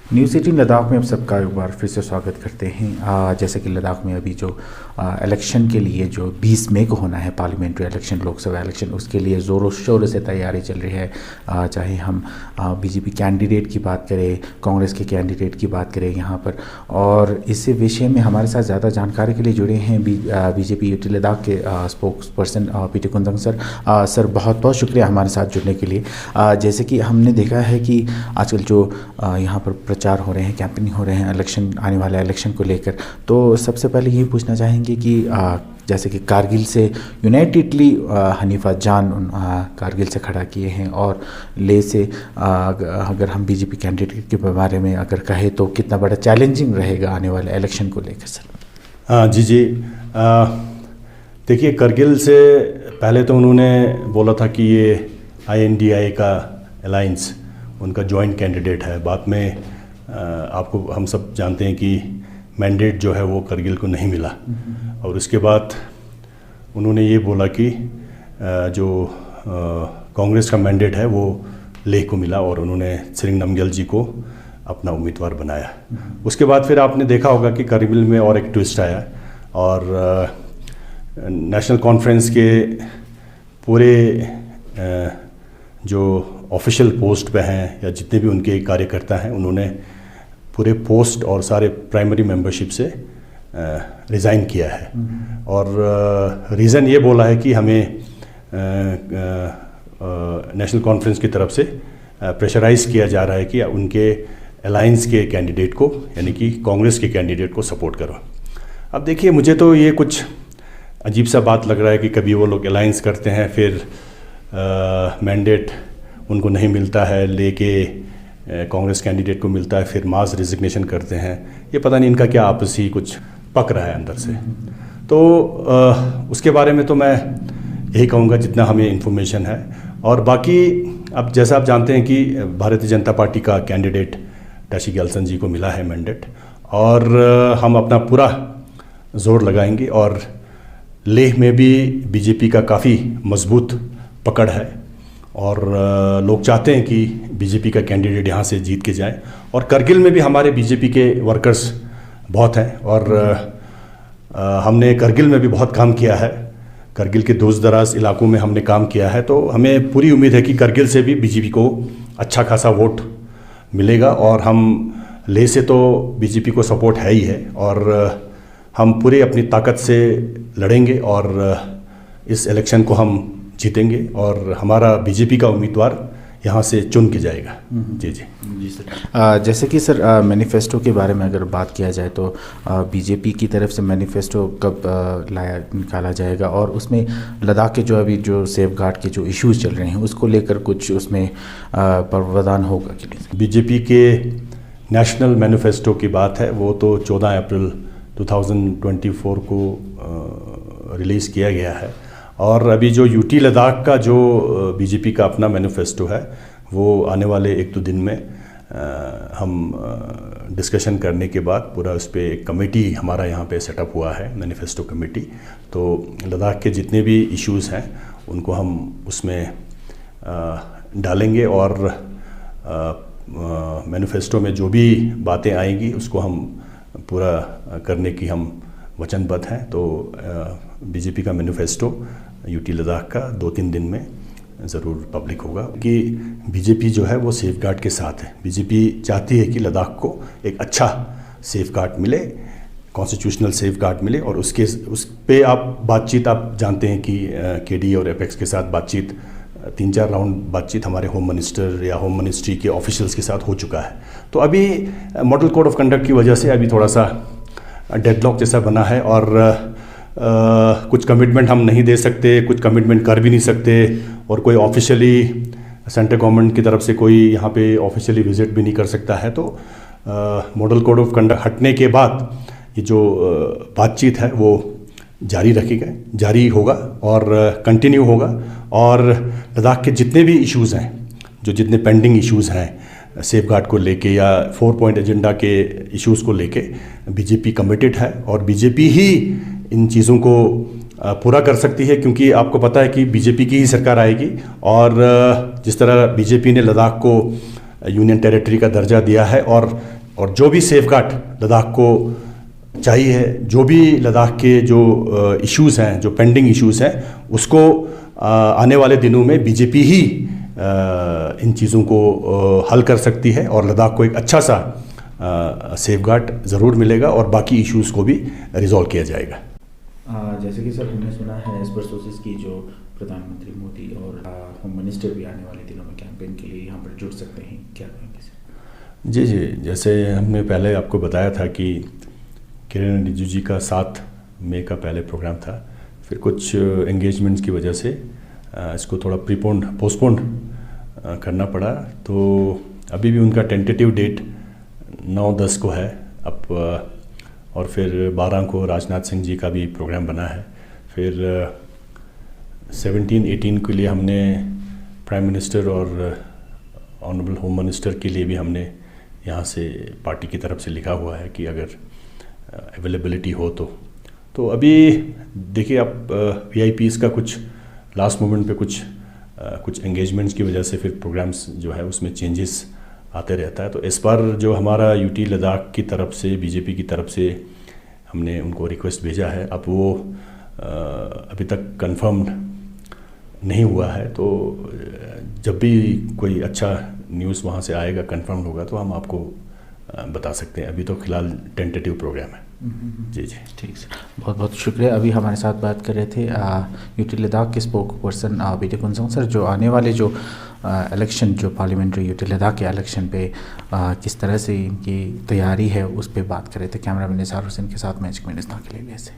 News 18 Ladakh में आप सबका एक बार फिर से स्वागत करते हैं। जैसे कि लद्दाख में अभी जो इलेक्शन के लिए जो 20 मई को होना है पार्लियामेंट्री इलेक्शन, लोकसभा इलेक्शन, उसके लिए ज़ोरों शोरों से तैयारी चल रही है। चाहे हम बीजेपी कैंडिडेट की बात करें, कांग्रेस के कैंडिडेट की बात करें यहाँ पर, और इस विषय में हमारे साथ ज़्यादा जानकारी के लिए जुड़े हैं बीजेपी यूटी लद्दाख के spokesperson PT Kundang sir. Sir बहुत बहुत शुक्रिया हमारे साथ जुड़ने के लिए। जैसे कि हमने देखा है कि आजकल जो यहाँ पर प्रचार हो रहे हैं, कैंपेनिंग हो रहे हैं इलेक्शन, आने वाले इलेक्शन को लेकर, तो सबसे पहले यही पूछना चाहेंगे कि जैसे कि कारगिल से यूनाइटेडली हनीफा जान कारगिल से खड़ा किए हैं, और ले से अगर हम बीजेपी कैंडिडेट के बारे में अगर कहें तो कितना बड़ा चैलेंजिंग रहेगा आने वाले इलेक्शन को लेकर सर? जी देखिए, कारगिल से पहले तो उन्होंने बोला था कि ये INDI का अलायंस उनका जॉइंट कैंडिडेट है। बाद में आपको हम सब जानते हैं कि मैंडेट जो है वो कारगिल को नहीं मिला, और उसके बाद उन्होंने ये बोला कि जो कांग्रेस का मैंडेट है वो लेह को मिला, और उन्होंने त्सरिंग नामग्याल जी को अपना उम्मीदवार बनाया। उसके बाद फिर आपने देखा होगा कि कारगिल में और एक ट्विस्ट आया, और नेशनल कॉन्फ्रेंस के पूरे जो ऑफिशियल पोस्ट पे हैं या जितने भी उनके कार्यकर्ता हैं, उन्होंने पूरे पोस्ट और सारे प्राइमरी मेंबरशिप से रिज़ाइन किया है। और रीज़न ये बोला है कि हमें नेशनल कॉन्फ्रेंस की तरफ से प्रेशराइज़ किया जा रहा है कि उनके अलायंस के कैंडिडेट को, यानी कि कांग्रेस के कैंडिडेट को सपोर्ट करो। अब देखिए, मुझे तो ये कुछ अजीब सा बात लग रहा है कि कभी वो लोग अलायंस करते हैं, फिर मैंडेट उनको नहीं मिलता है, लेके कांग्रेस कैंडिडेट को मिलता है, फिर मास रिजिग्नेशन करते हैं। ये पता नहीं इनका क्या आपसी कुछ पक रहा है अंदर से। तो उसके बारे में तो मैं यही कहूँगा जितना हमें इन्फॉर्मेशन है। और बाकी अब जैसा आप जानते हैं कि भारतीय जनता पार्टी का कैंडिडेट ताशी ग्याल्सन जी को मिला है मैंडेट, और हम अपना पूरा जोर लगाएंगे। और लेह में भी बीजेपी का काफ़ी मजबूत पकड़ है, और लोग चाहते हैं कि बीजेपी का कैंडिडेट यहाँ से जीत के जाए। और कारगिल में भी हमारे बीजेपी के वर्कर्स बहुत हैं, और हमने कारगिल में भी बहुत काम किया है। कारगिल के दूर दराज इलाकों में हमने काम किया है, तो हमें पूरी उम्मीद है कि कारगिल से भी बीजेपी को अच्छा खासा वोट मिलेगा। और हम लेह से तो बीजेपी को सपोर्ट है ही है, और हम पूरी अपनी ताकत से लड़ेंगे और इस इलेक्शन को हम जीतेंगे, और हमारा बीजेपी का उम्मीदवार यहाँ से चुन के जाएगा। जी सर। जैसे कि सर मैनिफेस्टो के बारे में अगर बात किया जाए तो बीजेपी की तरफ से मैनिफेस्टो कब निकाला जाएगा, और उसमें लद्दाख के जो अभी जो सेफ गार्ड के जो इश्यूज चल रहे हैं उसको लेकर कुछ उसमें प्रावधान होगा कि नहीं? बीजेपी के नेशनल मैनिफेस्टो की बात है, वो तो 14 अप्रैल 2024 को रिलीज़ किया गया है। और अभी जो यूटी लद्दाख का जो बीजेपी का अपना मैनिफेस्टो है, वो आने वाले 1-2 दिन में हम डिस्कशन करने के बाद पूरा उस पर एक कमेटी हमारा यहाँ पे सेटअप हुआ है, मैनिफेस्टो कमेटी। तो लद्दाख के जितने भी इश्यूज़ हैं उनको हम उसमें डालेंगे, और मैनिफेस्टो में जो भी बातें आएंगी उसको हम पूरा करने की हम वचनबद्ध हैं। तो बीजेपी का मैनिफेस्टो यूटी लद्दाख का 2-3 दिन में ज़रूर पब्लिक होगा, कि बीजेपी जो है वो सेफ गार्ड के साथ है। बीजेपी चाहती है कि लद्दाख को एक अच्छा सेफ गार्ड मिले, कॉन्स्टिट्यूशनल सेफ गार्ड मिले, और उस पे आप बातचीत, आप जानते हैं कि KD और एपेक्स के साथ बातचीत 3-4 राउंड बातचीत हमारे होम मिनिस्टर या होम मिनिस्ट्री के ऑफिशियल्स के साथ हो चुका है। तो अभी मॉडल कोड ऑफ कंडक्ट की वजह से अभी थोड़ा सा डेडलॉक जैसा बना है, और कुछ कमिटमेंट हम नहीं दे सकते, कुछ कमिटमेंट कर भी नहीं सकते, और कोई ऑफिशियली सेंट्रल गवर्नमेंट की तरफ से कोई यहाँ पे ऑफिशियली विजिट भी नहीं कर सकता है। तो मॉडल कोड ऑफ कंडक्ट हटने के बाद ये जो बातचीत है वो जारी होगा और कंटिन्यू होगा। और लद्दाख के जितने भी इश्यूज़ हैं, जितने पेंडिंग इश्यूज़ हैं सेफ गार्ड को लेके या 4 पॉइंट एजेंडा के इश्यूज़ को लेके, बीजेपी कमिटेड है, और बीजेपी ही इन चीज़ों को पूरा कर सकती है, क्योंकि आपको पता है कि बीजेपी की ही सरकार आएगी। और जिस तरह बीजेपी ने लद्दाख को यूनियन टेरिटरी का दर्जा दिया है, और जो भी सेफगार्ड लद्दाख को चाहिए, जो भी लद्दाख के जो इश्यूज़ हैं, जो पेंडिंग इश्यूज़ हैं, उसको आने वाले दिनों में बीजेपी ही इन चीज़ों को हल कर सकती है, और लद्दाख को एक अच्छा सा सेफगार्ड ज़रूर मिलेगा और बाकी इश्यूज़ को भी रिजॉल्व किया जाएगा। जैसे कि सर हमने सुना है एज पर सोर्सेज की जो प्रधानमंत्री मोदी और होम मिनिस्टर भी आने वाले दिनों में कैंपेन के लिए यहाँ पर जुड़ सकते हैं, क्या कहेंगे सर? जी, जैसे हमने पहले आपको बताया था कि किरण रिजिजू जी का 7 मई का पहले प्रोग्राम था, फिर कुछ एंगेजमेंट्स की वजह से इसको थोड़ा पोस्टपोन्ड करना पड़ा। तो अभी भी उनका टेंटेटिव डेट 9-10 को है अब, और फिर 12 को राजनाथ सिंह जी का भी प्रोग्राम बना है। फिर 17-18 के लिए हमने प्राइम मिनिस्टर और ऑनरेबल होम मिनिस्टर के लिए भी हमने यहाँ से पार्टी की तरफ से लिखा हुआ है कि अगर अवेलेबिलिटी हो तो अभी देखिए आप VIPs का कुछ लास्ट मोमेंट पे कुछ एंगेजमेंट्स की वजह से फिर प्रोग्राम्स जो है उसमें चेंजेस आते रहता है। तो इस बार जो हमारा यूटी लद्दाख की तरफ से बीजेपी की तरफ से हमने उनको रिक्वेस्ट भेजा है, अब वो अभी तक कंफर्म्ड नहीं हुआ है। तो जब भी कोई अच्छा न्यूज़ वहाँ से आएगा, कंफर्म होगा, तो हम आपको बता सकते हैं। अभी तो फिलहाल टेंटेटिव प्रोग्राम है। जी ठीक सर, बहुत बहुत शुक्रिया। अभी हमारे साथ बात कर रहे थे यूटी लद्दाख के स्पोक पर्सन बीटी कुंसंग सर, जो आने वाले जो इलेक्शन, जो पार्लियामेंट्री यूटी लद्दाख के इलेक्शन पे किस तरह से इनकी तैयारी है उस पर बात कर रहे थे। कैमरा मैन निसार हुसैन के साथ मैं के लिए से।